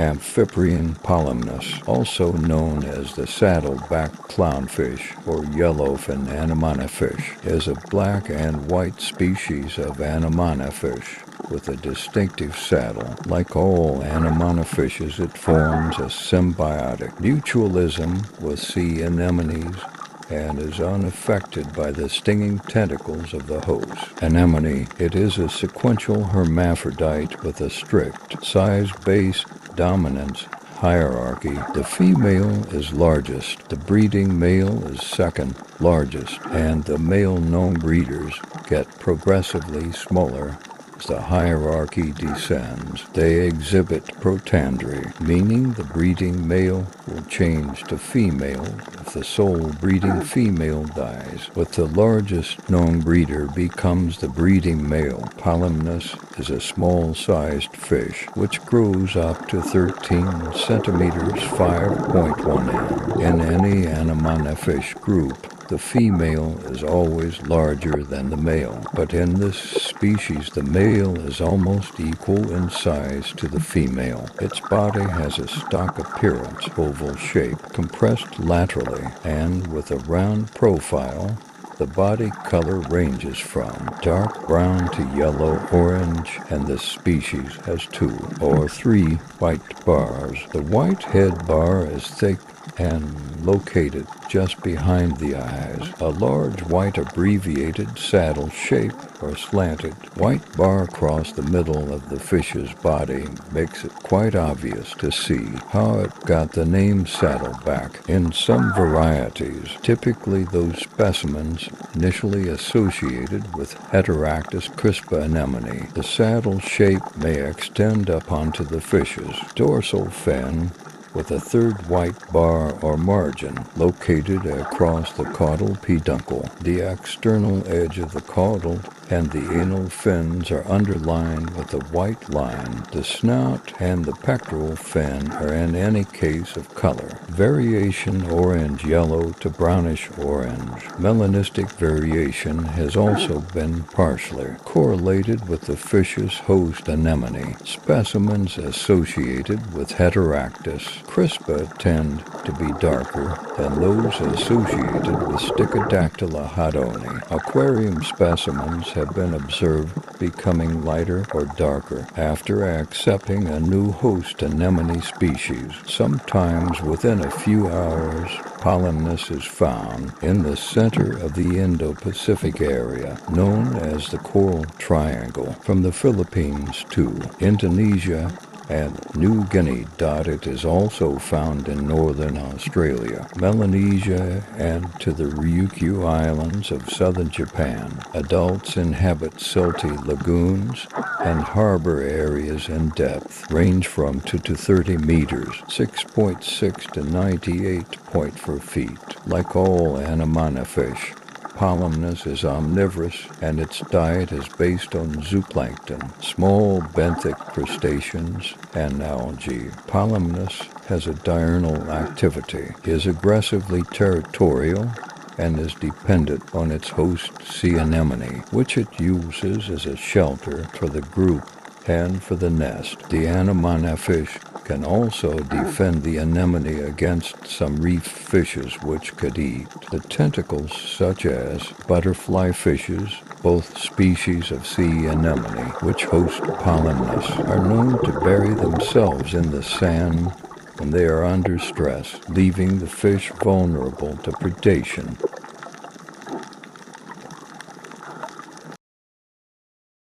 Amphiprion polypus, also known as the saddleback clownfish or yellowfin anemone fish, is a black and white species of anemone fish with a distinctive saddle. Like all anemone fishes, it forms a symbiotic mutualism with sea anemones and is unaffected by the stinging tentacles of the host anemone. It is a sequential hermaphrodite with a strict size-based dominance hierarchy. The female is largest, the breeding male is second largest, and the male known breeders get progressively smaller as the hierarchy descends. They exhibit protandry, meaning the breeding male will change to female if the sole breeding female dies. With the largest known breeder becomes the breeding male. Polypus is a small-sized fish which grows up to 13 centimeters 5.1 in. In any anemone fish group, the female is always larger than the male, but in this species the male is almost equal in size to the female. Its body has a stock appearance, oval shape, compressed laterally, and with a round profile. The body color ranges from dark brown to yellow-orange, and this species has 2 or 3 white bars. The white head bar is thick and located just behind the eyes. A large white abbreviated saddle shape or slanted white bar across the middle of the fish's body makes it quite obvious to see how it got the name saddleback. In some varieties, typically those specimens initially associated with Heteractis crispa anemone, the saddle shape may extend up onto the fish's dorsal fin with a third white bar or margin located across the caudal peduncle. The external edge of the caudal and the anal fins are underlined with a white line. The snout and the pectoral fin are in any case of color. Variation orange-yellow to brownish-orange. Melanistic variation has also been partially correlated with the fish's host anemone. Specimens associated with Heteractis crispa tend to be darker than those associated with Sticodactyla hadoni. Aquarium specimens have been observed becoming lighter or darker after accepting a new host anemone species. Sometimes within a few hours, Polypus is found in the center of the Indo-Pacific area, known as the Coral Triangle, from the Philippines to Indonesia and New Guinea. It is also found in northern Australia, Melanesia, and to the Ryukyu Islands of southern Japan. Adults inhabit silty lagoons and harbor areas in depth range from 2 to 30 meters, 6.6 to 98.4 feet. Like all anemone fish, Polypus is omnivorous, and its diet is based on zooplankton, small benthic crustaceans, and algae. Polypus has a diurnal activity, is aggressively territorial, and is dependent on its host sea anemone, which it uses as a shelter for the group and for the nest. The anemone fish can also defend the anemone against some reef fishes which could eat. The tentacles, such as butterfly fishes, both species of sea anemone, which host Polypus, are known to bury themselves in the sand when they are under stress, leaving the fish vulnerable to predation